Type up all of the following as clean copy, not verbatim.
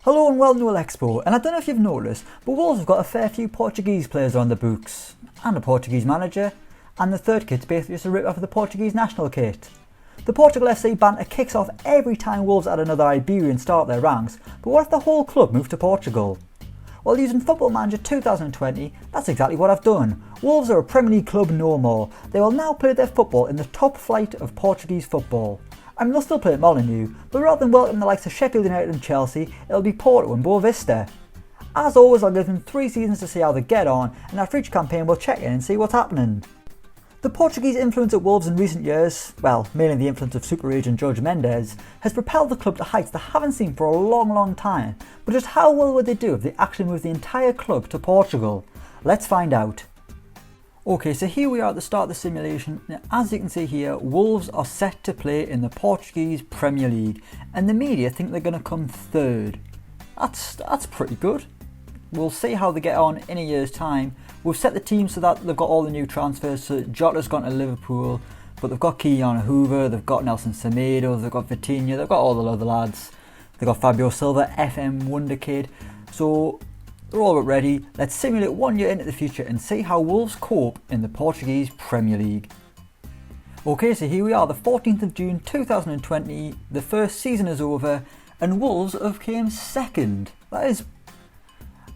Hello and welcome to Elecspo, and I don't know if you've noticed, but Wolves have got a fair few Portuguese players on the books, and a Portuguese manager, and the third kit's basically just a rip off of the Portuguese national kit. The Portugal FC banter kicks off every time Wolves add another Iberian start their ranks, but what if the whole club moved to Portugal? Well, using Football Manager 2020, that's exactly what I've done. Wolves are a Premier League club no more. They will now play their football in the top flight of Portuguese football. I mean, they'll still play at Molineux, but rather than welcome the likes of Sheffield United and Chelsea, it'll be Porto and Boa Vista. As always, I'll give them 3 seasons to see how they get on, and after each campaign we'll check in and see what's happening. The Portuguese influence at Wolves in recent years, well, mainly the influence of super agent Jorge Mendes, has propelled the club to heights they haven't seen for a long time. But just how well would they do if they actually moved the entire club to Portugal? Let's find out. Okay, so here we are at the start of the simulation, and as you can see here, Wolves are set to play in the Portuguese Premier League, and the media think they're going to come third. That's pretty good. We'll see how they get on in a year's time. We've set the team so that they've got all the new transfers, so Jota's gone to Liverpool, but they've got Kiyan Hoover, they've got Nelson Semedo, they've got Vitinha, they've got all the other lads. They've got Fabio Silva, FM Wonder Kid, so they're all ready. Let's simulate 1 year into the future and see how Wolves cope in the Portuguese Premier League. Okay, so here we are, the 14th of June 2020, the first season is over, and Wolves have came second. That is,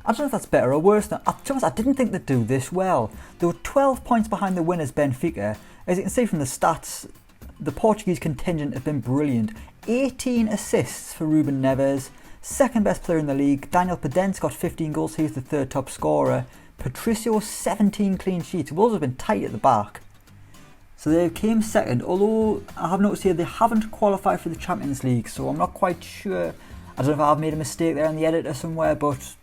I don't know if that's better or worse. I didn't think they'd do this well. They were 12 points behind the winners Benfica. As you can see from the stats, the Portuguese contingent have been brilliant. 18 assists for Ruben Neves. Second best player in the league, Daniel Pedence got 15 goals, he's the third top scorer. Patricio 17 clean sheets. Wolves have been tight at the back. So they came second, although I have noticed here they haven't qualified for the Champions League, so I'm not quite sure. I don't know if I've made a mistake there in the editor somewhere, but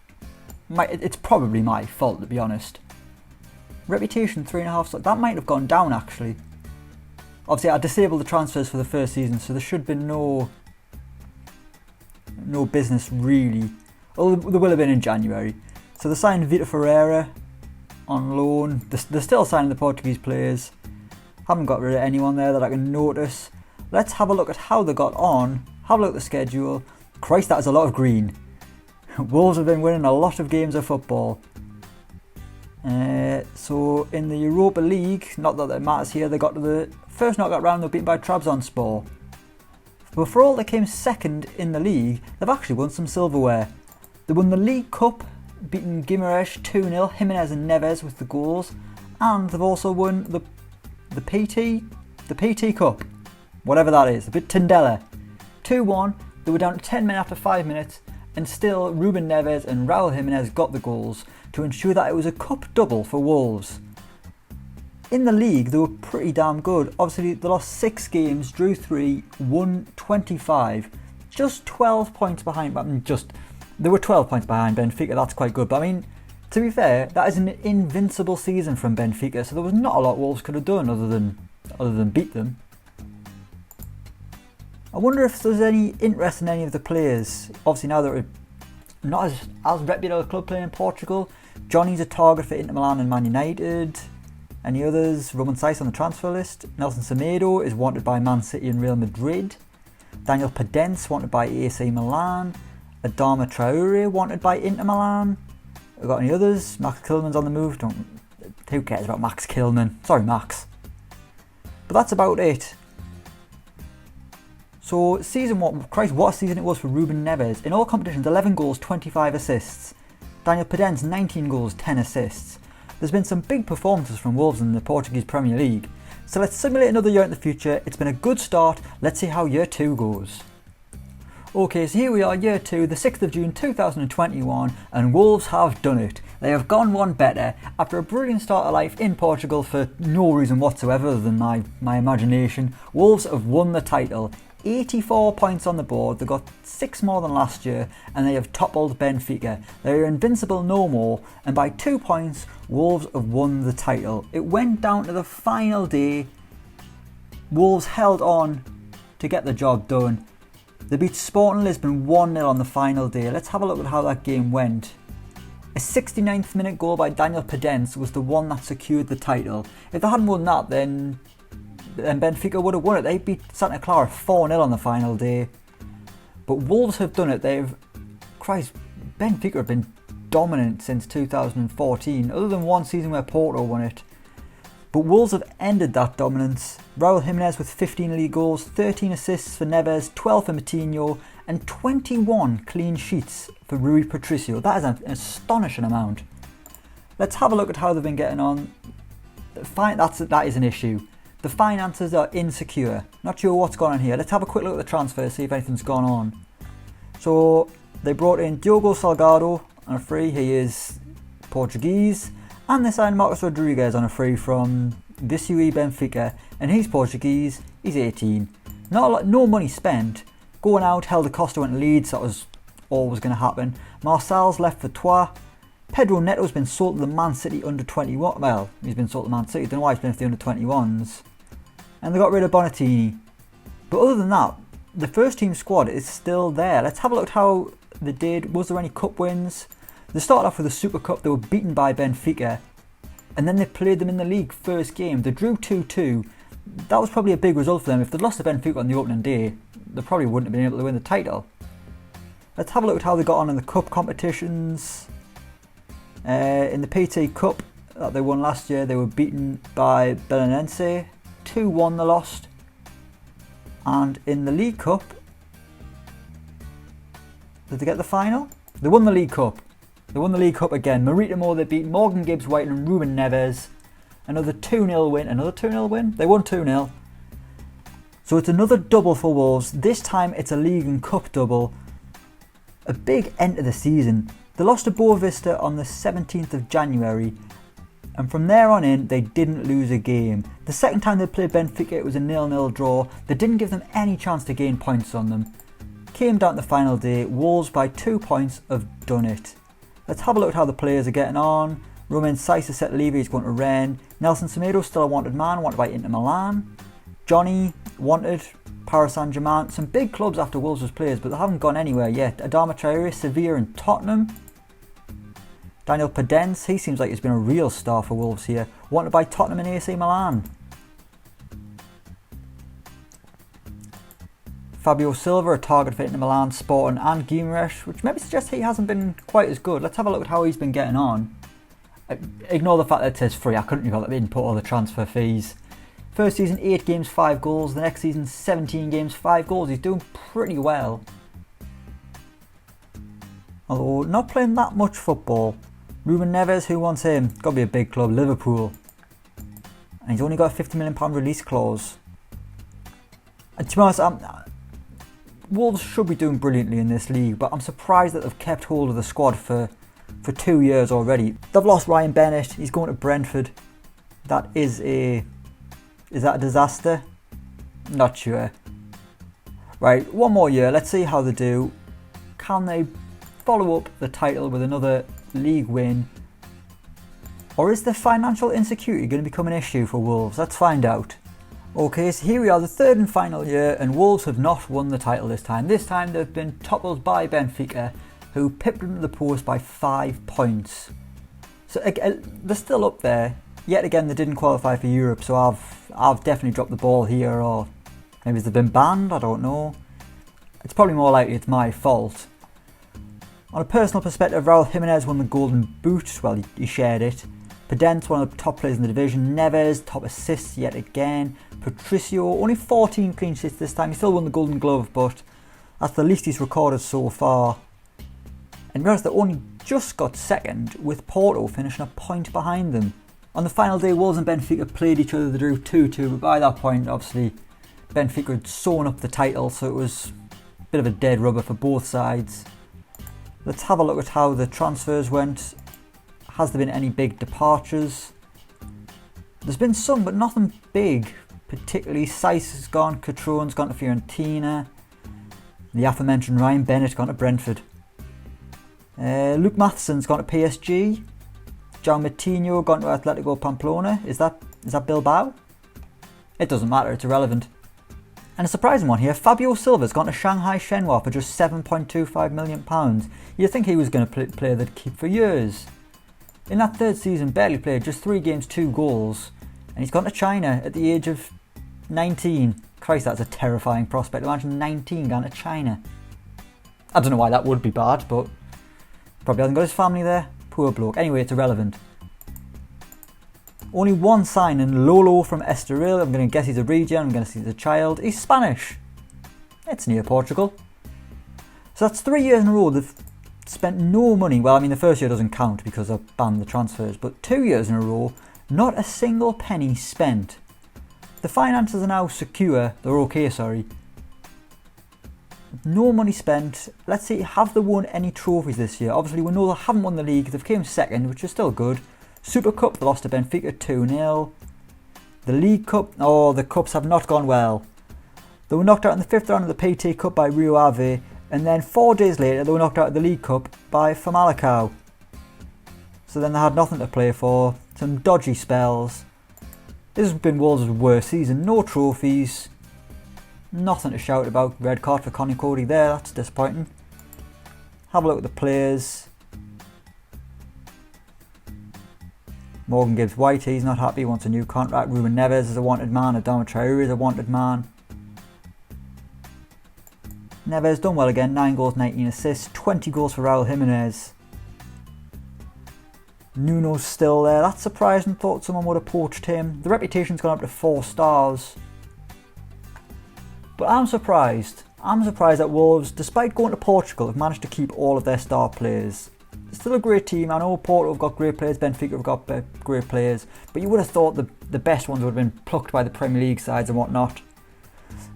it's probably my fault, to be honest. Reputation 3.5 stars, that might have gone down actually. Obviously I disabled the transfers for the first season, so there should be no business really. Well, there will have been in January. So they signed Vitor Ferreira on loan. They're still signing the Portuguese players. Haven't got rid of anyone there that I can notice. Let's have a look at how they got on. Have a look at the schedule. Christ, that is a lot of green. Wolves have been winning a lot of games of football. So in the Europa League, not that it matters here, they got to the first knockout round, they were beaten by Trabzonspor. But for all they came second in the league, they've actually won some silverware. They won the League Cup, beating Guimarães 2-0, Jimenez and Neves with the goals, and they've also won the PT Cup, whatever that is, the bit Tindella, 2-1. They were down to 10 men after 5 minutes, and still Ruben Neves and Raul Jimenez got the goals to ensure that it was a cup double for Wolves. In the league, they were pretty damn good. Obviously, they lost 6 games, drew 3, won 25. Just 12 points behind. They were 12 points behind Benfica, that's quite good. But I mean, to be fair, that is an invincible season from Benfica, so there was not a lot Wolves could have done other than beat them. I wonder if there's any interest in any of the players. Obviously, now they're not as reputable a club playing in Portugal. Johnny's a target for Inter Milan and Man United. Any others? Roman Saiz on the transfer list. Nelson Semedo is wanted by Man City and Real Madrid. Daniel Pedence wanted by AC Milan. Adama Traore wanted by Inter Milan. We've got any others? Max Kilman's on the move. Who cares about Max Kilman? Sorry, Max. But that's about it. So season 1, Christ, what a season it was for Ruben Neves. In all competitions, 11 goals, 25 assists. Daniel Pedence, 19 goals, 10 assists. There's been some big performances from Wolves in the Portuguese Premier League. So let's simulate another year in the future. It's been a good start. Let's see how year 2 goes. Okay, so here we are, year 2, the 6th of June 2021, and Wolves have done it. They have gone one better. After a brilliant start of life in Portugal for no reason whatsoever other than my imagination, Wolves have won the title. 84 points on the board, they got 6 more than last year, and they have toppled Benfica. They are invincible no more, and by 2 points, Wolves have won the title. It went down to the final day. Wolves held on to get the job done. They beat Sporting Lisbon 1-0 on the final day. Let's have a look at how that game went. A 69th minute goal by Daniel Pedence was the one that secured the title. If they hadn't won that, then Benfica would have won it. They beat Santa Clara 4-0 on the final day. But Wolves have done it. Christ, Benfica have been dominant since 2014, other than one season where Porto won it. But Wolves have ended that dominance. Raul Jimenez with 15 league goals, 13 assists for Neves, 12 for Moutinho, and 21 clean sheets for Rui Patricio. That is an astonishing amount. Let's have a look at how they've been getting on. That is an issue. The finances are insecure. Not sure what's going on here. Let's have a quick look at the transfer, see if anything's gone on. So they brought in Diogo Salgado on a free. He is Portuguese. And they signed Marcos Rodriguez on a free from Viseu Benfica, and he's Portuguese, he's 18. No money spent. Going out, Helder Costa went to Leeds, that was always going to happen. Marçal's left for Troyes. Pedro Neto's been sold to the Man City under 21. Well, he's been sold to Man City, don't know why he's been for the under 21s. And they got rid of Bonatini. But other than that, the first team squad is still there. Let's have a look at how they did. Was there any cup wins? They started off with the Super Cup, they were beaten by Benfica, and then they played them in the league first game. They drew 2-2. That was probably a big result for them. If they'd lost to Benfica on the opening day, they probably wouldn't have been able to win the title. Let's have a look at how they got on in the cup competitions. In the PT Cup that they won last year, they were beaten by Belenense. 2-1 they lost. And in the League Cup, did they get the final? They won the League Cup. They won the League Cup again. Maritimo, they beat Morgan Gibbs-White and Ruben Neves. Another 2-0 win. Another 2-0 win? They won 2-0. So it's another double for Wolves. This time it's a League and Cup double. A big end to the season. They lost to Boavista on the 17th of January. And from there on in, they didn't lose a game. The second time they played Benfica, it was a 0-0 draw. They didn't give them any chance to gain points on them. Came down to the final day. Wolves by 2 points have done it. Let's have a look at how the players are getting on. Romain Saiz is set to leave, he's going to Rennes. Nelson Semedo still a wanted man, wanted by Inter Milan. Johnny, wanted, Paris Saint-Germain. Some big clubs after Wolves' players, but they haven't gone anywhere yet. Adama Traore, Sevilla and Tottenham. Daniel Podence, he seems like he's been a real star for Wolves here. Wanted by Tottenham and AC Milan. Fabio Silva, a target for Inter Milan, Sporting and Guimaraes, which maybe suggests he hasn't been quite as good. Let's have a look at how he's been getting on. Ignore the fact that it says free, I couldn't have got that in, put all the transfer fees. First season, 8 games, 5 goals. The next season, 17 games, 5 goals. He's doing pretty well. Although, not playing that much football. Ruben Neves, who wants him? Got to be a big club, Liverpool. And he's only got a £50 million release clause. And to be honest, Wolves should be doing brilliantly in this league, but I'm surprised that they've kept hold of the squad for 2 years already. They've lost Ryan Bennett, he's going to Brentford. Is that a disaster? Not sure. Right, one more year, let's see how they do. Can they follow up the title with another league win? Or is the financial insecurity going to become an issue for Wolves? Let's find out. Okay, so here we are, the third and final year, and Wolves have not won the title this time. This time they've been toppled by Benfica, who pipped them to the post by 5 points. So they're still up there. Yet again, they didn't qualify for Europe, so I've definitely dropped the ball here, or maybe they've been banned, I don't know. It's probably more likely it's my fault. On a personal perspective, Raul Jimenez won the Golden Boot, well, he shared it. Podence, one of the top players in the division. Neves, top assists yet again. Patricio, only 14 clean sheets this time. He still won the Golden Glove, but that's the least he's recorded so far. And realize they only just got second, with Porto finishing a point behind them. On the final day, Wolves and Benfica played each other. They drew 2-2, but by that point, obviously, Benfica had sewn up the title, so it was a bit of a dead rubber for both sides. Let's have a look at how the transfers went. Has there been any big departures? There's been some, but nothing big. Particularly, Saiz has gone, Catrone's gone to Fiorentina. The aforementioned Ryan Bennett gone to Brentford. Luke Matheson's gone to PSG. João Moutinho gone to Atletico Pamplona. Is that Bilbao? It doesn't matter, it's irrelevant. And a surprising one here, Fabio Silva's gone to Shanghai Shenhua for just £7.25 million. You'd think he was going to play that keep for years. In that third season, barely played, just 3 games, 2 goals. And he's gone to China at the age of 19. Christ, that's a terrifying prospect. Imagine 19 going to China. I don't know why that would be bad, but probably hasn't got his family there. Poor bloke. Anyway, it's irrelevant. Only one signing, Lolo from Estoril. I'm going to guess he's a regen. I'm going to say he's a child. He's Spanish. It's near Portugal. So that's 3 years in a row they've spent no money. Well, I mean, the first year doesn't count because I've banned the transfers. But 2 years in a row, not a single penny spent. The finances are now secure. They're okay, sorry. No money spent. Let's see, have they won any trophies this year? Obviously, we know they haven't won the league. They've came second, which is still good. Super Cup, they lost to Benfica 2-0. The League Cup, oh, the Cups have not gone well. They were knocked out in the 5th round of the PT Cup by Rio Ave, and then 4 days later they were knocked out of the League Cup by Famalicão. So then they had nothing to play for, some dodgy spells. This has been Wolves' worst season, no trophies. Nothing to shout about. Red card for Connie Cody there, that's disappointing. Have a look at the players. Morgan Gibbs-White, he's not happy, wants a new contract. Ruben Neves is a wanted man. Adama Traore is a wanted man. Neves done well again, 9 goals, 19 assists, 20 goals for Raul Jimenez. Nuno's still there, that's surprising, thought someone would have poached him. The reputation's gone up to 4 stars. But I'm surprised that Wolves, despite going to Portugal, have managed to keep all of their star players. It's still a great team. I know Porto have got great players, Benfica have got great players, but you would have thought the best ones would have been plucked by the Premier League sides and whatnot.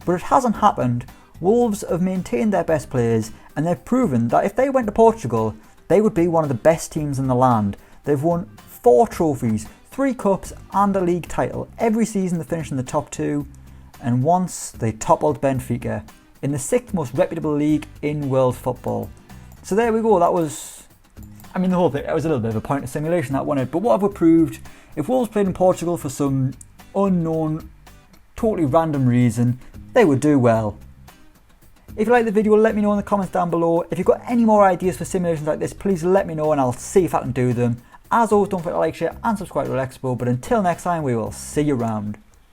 But it hasn't happened. Wolves have maintained their best players, and they've proven that if they went to Portugal, they would be one of the best teams in the land. They've won 4 trophies, 3 cups and a league title. Every season they finish in the top 2, and once they toppled Benfica in the 6th most reputable league in world football. So there we go, that was... I mean, the whole thing, it was a little bit of a pointless simulation, that one. But what have we proved? If Wolves played in Portugal for some unknown, totally random reason, they would do well. If you like the video, let me know in the comments down below. If you've got any more ideas for simulations like this, please let me know and I'll see if I can do them. As always, don't forget to like, share and subscribe to Elecspo. But until next time, we will see you around.